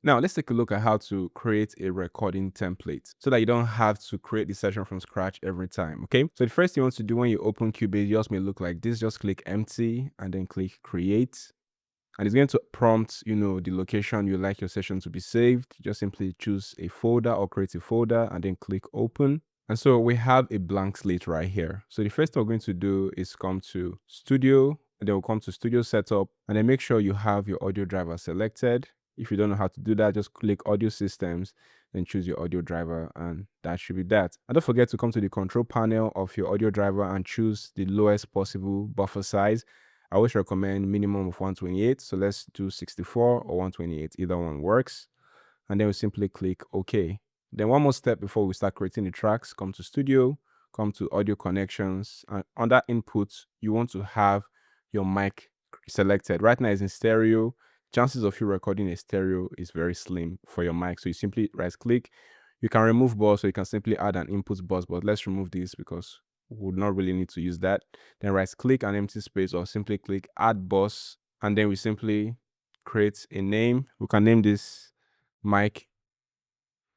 Now, let's take a look at how to create a recording template so that you don't have to create the session from scratch every time, okay? So the first thing you want to do when you open Cubase, yours may look like this. Just click empty and then click create. And it's going to prompt, the location you like your session to be saved. Just simply choose a folder or create a folder and then click open. And so we have a blank slate right here. So the first thing we're going to do is come to studio, and then we'll come to studio setup, and then make sure you have your audio driver selected. If you don't know how to do that, just click audio systems, then choose your audio driver, and that should be that. And don't forget to come to the control panel of your audio driver and choose the lowest possible buffer size. I always recommend minimum of 128. So let's do 64 or 128. Either one works. And then we simply click OK. Then one more step before we start creating the tracks, come to studio, come to audio connections, and under input, you want to have your mic selected. Right now it's in stereo. Chances of you recording a stereo is very slim for your mic. So you simply right click. You can remove bus, or you can simply add an input bus, but let's remove this because we would not really need to use that. Then right click an empty space or simply click add bus, and then we simply create a name. We can name this mic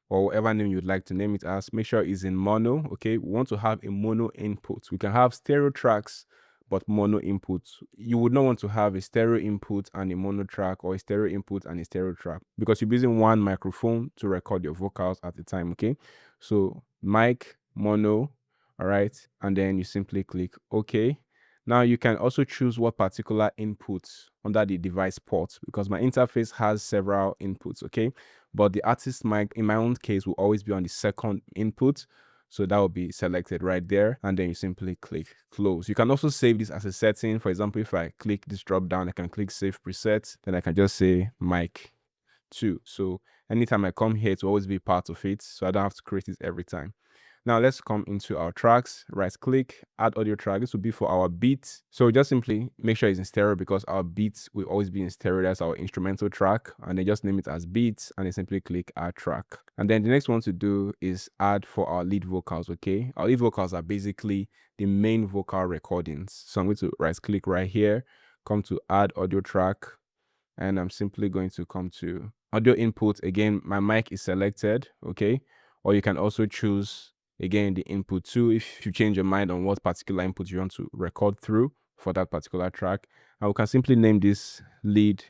or whatever name you'd like to name it as. Make sure it's in mono. Okay, we want to have a mono input. We can have stereo tracks but mono input. You would not want to have a stereo input and a mono track, or a stereo input and a stereo track, because you're using one microphone to record your vocals at a time. Okay, so mic mono. All right, and then you simply click OK. Now you can also choose what particular inputs under the device port, because my interface has several inputs. Okay, but the artist mic in my own case will always be on the second input. So that will be selected right there, and then you simply click close. You can also save this as a setting. For example, if I click this drop down, I can click save presets, then I can just say mic 2. So anytime I come here, it will always be part of it, so I don't have to create it every time. Now let's come into our tracks, right click, add audio track. This will be for our beat. So just simply make sure it's in stereo, because our beats will always be in stereo. That's our instrumental track. And then just name it as beats, and then simply click add track. And then the next one to do is add for our lead vocals. Okay, our lead vocals are basically the main vocal recordings. So I'm going to right click right here, come to add audio track, and I'm simply going to come to audio input. Again, my mic is selected. Okay, or you can also choose again the input too if you change your mind on what particular input you want to record through for that particular track. And we can simply name this lead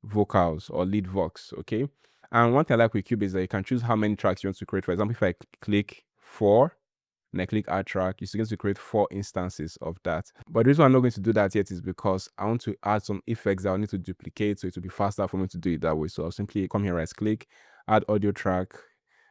vocals or lead vox. Okay, and one thing I like with Cubase is that you can choose how many tracks you want to create. For example, if I click 4 and I click add track, you're going to create 4 instances of that. But the reason I'm not going to do that yet is because I want to add some effects that I'll need to duplicate, so it will be faster for me to do it that way. So I'll simply come here, right click, add audio track,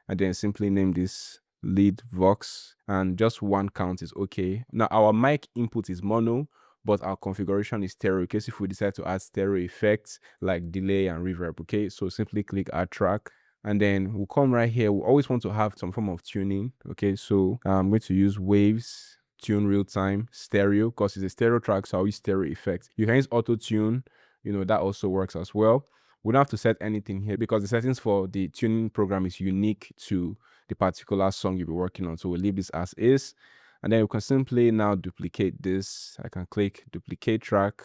and then simply name this lead vox, and just one count is okay. Now our mic input is mono, but our configuration is stereo, in case if we decide to add stereo effects like delay and reverb. Okay, so simply click add track, and then we'll come right here. We always want to have some form of tuning. Okay, so I'm going to use waves, tune real time, stereo, because it's a stereo track, so I'll use stereo effect. You can use auto tune, that also works as well. We don't have to set anything here, because the settings for the tuning program is unique to the particular song you'll be working on. So we'll leave this as is, and then we can simply now duplicate this. I can click duplicate track.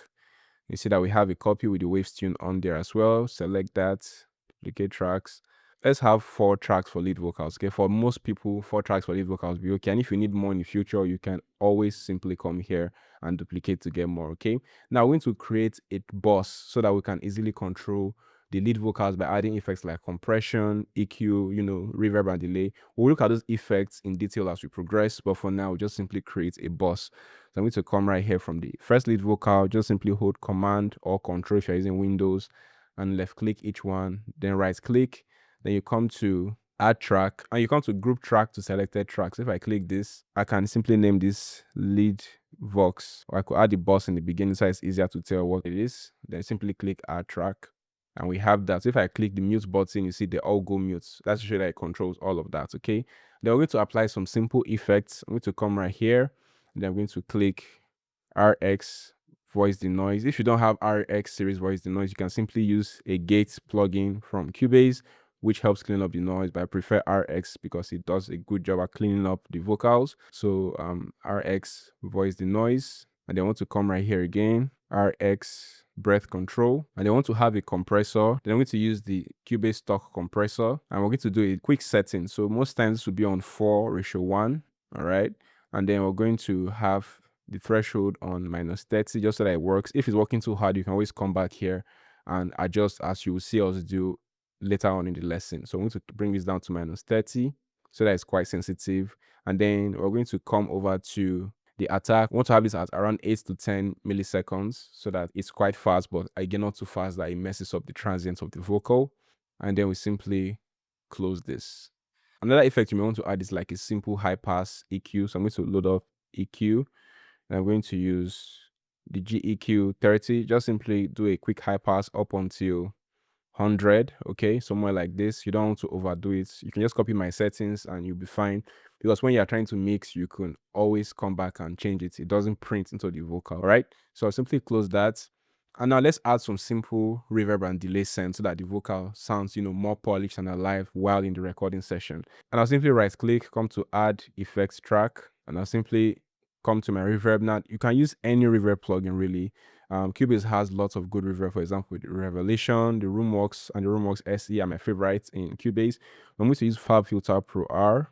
You see that we have a copy with the waves tune on there as well. Select that, duplicate tracks. Let's have 4 tracks for lead vocals. Okay, for most people, 4 tracks for lead vocals will be okay. And if you need more in the future, you can always simply come here and duplicate to get more. Okay, now we're going to create a bus so that we can easily control the lead vocals by adding effects like compression, EQ, reverb and delay. We'll look at those effects in detail as we progress, but for now, we'll just simply create a bus. So I'm going to come right here from the first lead vocal, just simply hold Command or Control if you're using Windows, and left click each one, then right click, then you come to add track, and you come to group track to selected tracks. If I click this, I can simply name this lead vox, or I could add the bus in the beginning so it's easier to tell what it is. Then simply click add track, and we have that. So if I click the mute button, you see they all go mute. That's to show that it controls all of that. Okay, then we're going to apply some simple effects. I'm going to come right here, and then I'm going to click RX voice denoise. If you don't have RX series voice denoise, you can simply use a gate plugin from Cubase, which helps clean up the noise, but I prefer RX because it does a good job at cleaning up the vocals. So RX voice denoise, and then I want to come right here again, RX breath control, and they want to have a compressor. Then I'm going to use the Cubase stock compressor, and we're going to do a quick setting. So most times this will be on 4:1. All right. And then we're going to have the threshold on -30 just so that it works. If it's working too hard, you can always come back here and adjust, as you will see us do later on in the lesson. So I'm going to bring this down to -30 so that it's quite sensitive. And then we're going to come over to the attack. We want to have this at around 8 to 10 milliseconds so that it's quite fast, but again, not too fast that it messes up the transients of the vocal. And then we simply close this. Another effect you may want to add is like a simple high pass EQ. So I'm going to load up EQ, and I'm going to use the GEQ 30. Just simply do a quick high pass up until 100, okay, somewhere like this. You don't want to overdo it. You can just copy my settings and you'll be fine, because when you're trying to mix, you can always come back and change it. It doesn't print into the vocal, right? So I'll simply close that. And now let's add some simple reverb and delay send so that the vocal sounds, more polished and alive while in the recording session. And I'll simply right click, come to add effects track, and I'll simply come to my reverb. Now you can use any reverb plugin really. Cubase has lots of good reverb. For example, the Revelation, the Roomworks, and the Roomworks SE are my favorites in Cubase. I'm going to use FabFilter Pro R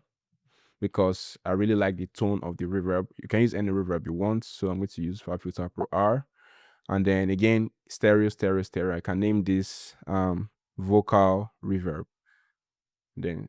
because I really like the tone of the reverb. You can use any reverb you want, so I'm going to use FabFilter Pro R. And then again, stereo. I can name this vocal reverb. Then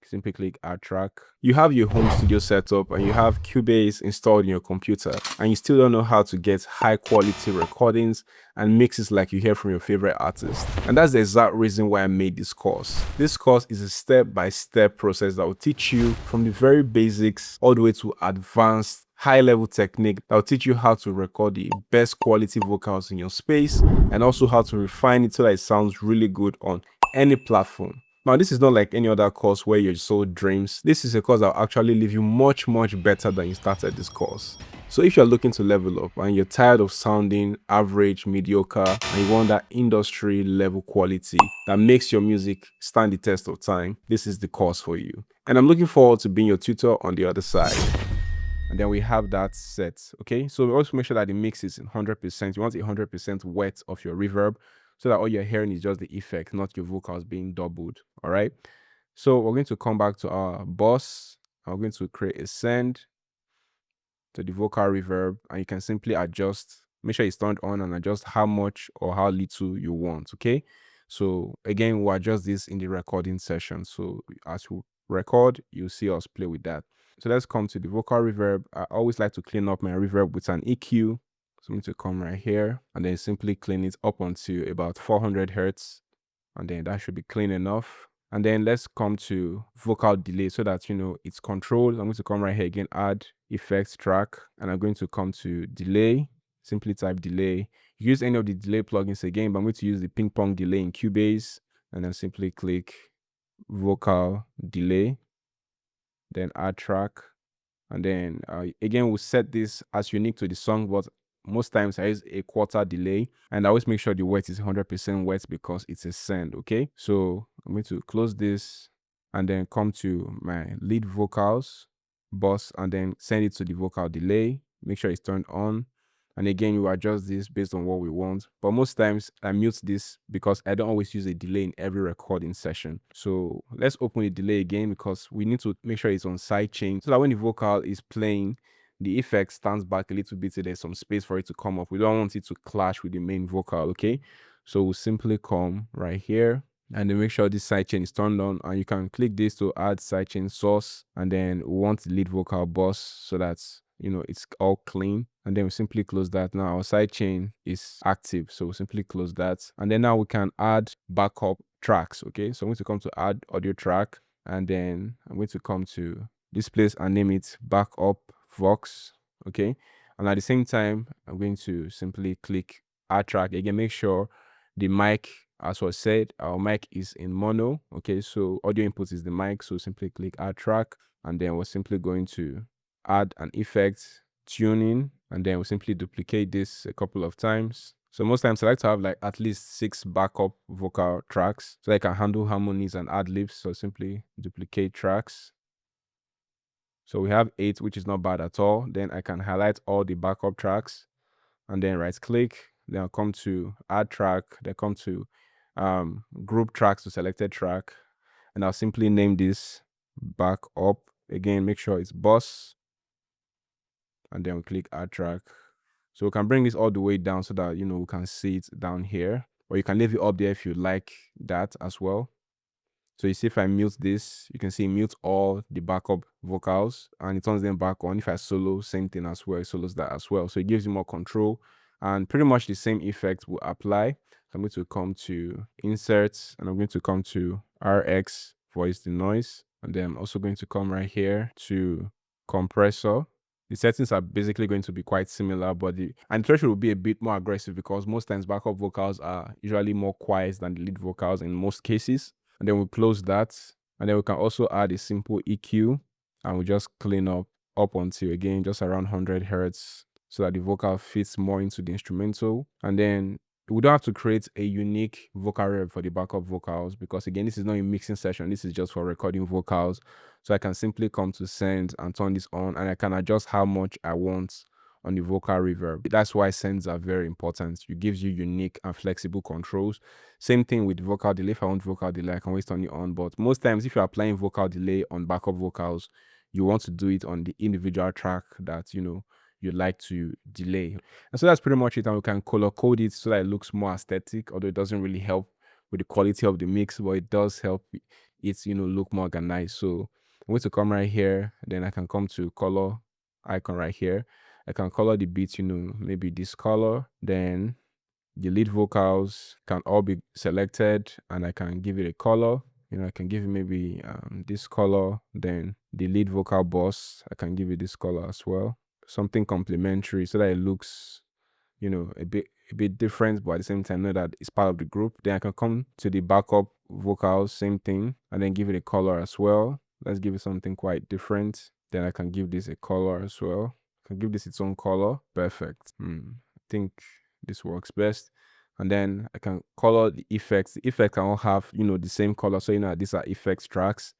simply click add track. You have your home studio setup and you have Cubase installed in your computer, and you still don't know how to get high quality recordings and mixes like you hear from your favorite artist. And that's the exact reason why I made this course. This course is a step-by-step process that will teach you from the very basics all the way to advanced high-level technique that will teach you how to record the best quality vocals in your space, and also how to refine it so that it sounds really good on any platform. Now, this is not like any other course where you sold dreams. This is a course that will actually leave you much better than you started this course. So if you're looking to level up and you're tired of sounding average, mediocre, and you want that industry level quality that makes your music stand the test of time, this is the course for you. And I'm looking forward to being your tutor on the other side. And then we have that set, okay? So we also make sure that the mix is 100%. You want 100% wet of your reverb, so that all you're hearing is just the effect, not your vocals being doubled, all right? So we're going to come back to our boss. I'm going to create a send to the vocal reverb, and you can simply adjust, make sure it's turned on, and adjust how much or how little you want, okay? So again, we'll adjust this in the recording session. So as we record, you'll see us play with that. So let's come to the vocal reverb. I always like to clean up my reverb with an EQ. So I'm going to come right here and then simply clean it up onto about 400 hertz. And then that should be clean enough. And then let's come to vocal delay so that, it's controlled. I'm going to come right here again, add effects track, and I'm going to come to delay, simply type delay. You use any of the delay plugins again, but I'm going to use the ping pong delay in Cubase, and then simply click vocal delay, then add track. And then again, we'll set this as unique to the song, but most times there is a quarter delay, and I always make sure the wet is 100% wet because it's a send, okay? So I'm going to close this and then come to my lead vocals, boss, and then send it to the vocal delay. Make sure it's turned on. And again, you adjust this based on what we want. But most times I mute this because I don't always use a delay in every recording session. So let's open the delay again because we need to make sure it's on sidechain so that when the vocal is playing, the effect stands back a little bit so there's some space for it to come up. We don't want it to clash with the main vocal, okay? So we'll simply come right here and then make sure this sidechain is turned on, and you can click this to add sidechain source, and then we want the lead vocal boss so that's it's all clean, and then we simply close that. Now our sidechain is active, so we simply close that, and then now we can add backup tracks, okay? So I'm going to come to add audio track, and then I'm going to come to this place and name it backup vox, okay? And at the same time, I'm going to simply click add track again. Make sure the mic, as was said, our mic is in mono, okay? So audio input is the mic, so simply click add track, and then we're simply going to add an effect tuning, and then we'll simply duplicate this a couple of times. So most times I like to have like at least 6 backup vocal tracks so I can handle harmonies and ad libs. So simply duplicate tracks. So we have 8, which is not bad at all. Then I can highlight all the backup tracks and then right click then I'll come to add track, then come to group tracks to selected track, and I'll simply name this back up. Again, make sure it's boss, and then we click add track. So we can bring this all the way down so that we can see it down here, or you can leave it up there if you like that as well. So you see, if I mute this, you can see mute all the backup vocals and it turns them back on. If I solo, same thing as well, it solos that as well. So it gives you more control, and pretty much the same effect will apply. So I'm going to come to inserts, and I'm going to come to RX voice the noise, and then I'm also going to come right here to compressor. The settings are basically going to be quite similar, but the threshold will be a bit more aggressive because most times backup vocals are usually more quiet than the lead vocals in most cases. And then we'll close that, and then we can also add a simple EQ, and we just clean up until, again, just around 100 hertz, so that the vocal fits more into the instrumental. And then we don't have to create a unique vocal rev for the backup vocals, because again, this is not a mixing session, this is just for recording vocals. So I can simply come to send and turn this on, and I can adjust how much I want on the vocal reverb. That's why sends are very important. It gives you unique and flexible controls. Same thing with vocal delay. If I want vocal delay, I can always turn it on. But most times, if you're applying vocal delay on backup vocals, you want to do it on the individual track that you'd like to delay. And so that's pretty much it. And we can color code it so that it looks more aesthetic, although it doesn't really help with the quality of the mix, but it does help it look more organized. So I'm going to come right here, then I can come to color icon right here. I can color the beats, maybe this color, then the lead vocals can all be selected, and I can give it a color. I can give it maybe this color, then the lead vocal boss, I can give it this color as well. Something complementary so that it looks, a bit different, but at the same time know that it's part of the group. Then I can come to the backup vocals, same thing, and then give it a color as well. Let's give it something quite different. Then I can give this a color as well. I can give this its own color. Perfect. I think this works best. And then I can color the effects. The effects can all have, the same color. So, these are effects tracks.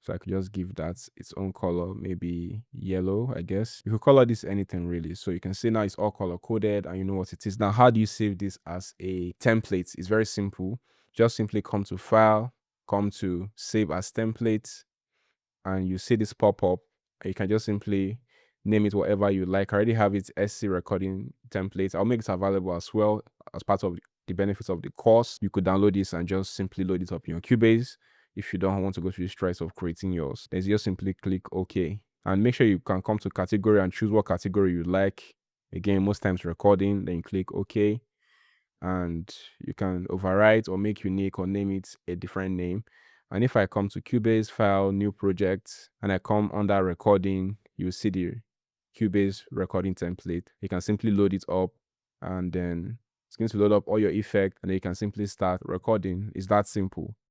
So I could just give that its own color, maybe yellow, I guess. You could color this anything really. So you can see now it's all color coded and you know what it is. Now, how do you save this as a template? It's very simple. Just simply come to File, come to Save as Template, and you see this pop up. You can just simply name it whatever you like. I already have its SC recording template. I'll make it available as well as part of the benefits of the course. You could download this and just simply load it up in your Cubase. If you don't want to go through the stress of creating yours, then just simply click OK. And make sure you can come to category and choose what category you like. Again, most times recording, then you click OK. And you can overwrite or make unique or name it a different name. And if I come to Cubase, File, New Project, and I come under Recording, you see the Cubase recording template. You can simply load it up, and then it's going to load up all your effects, and then you can simply start recording. It's that simple.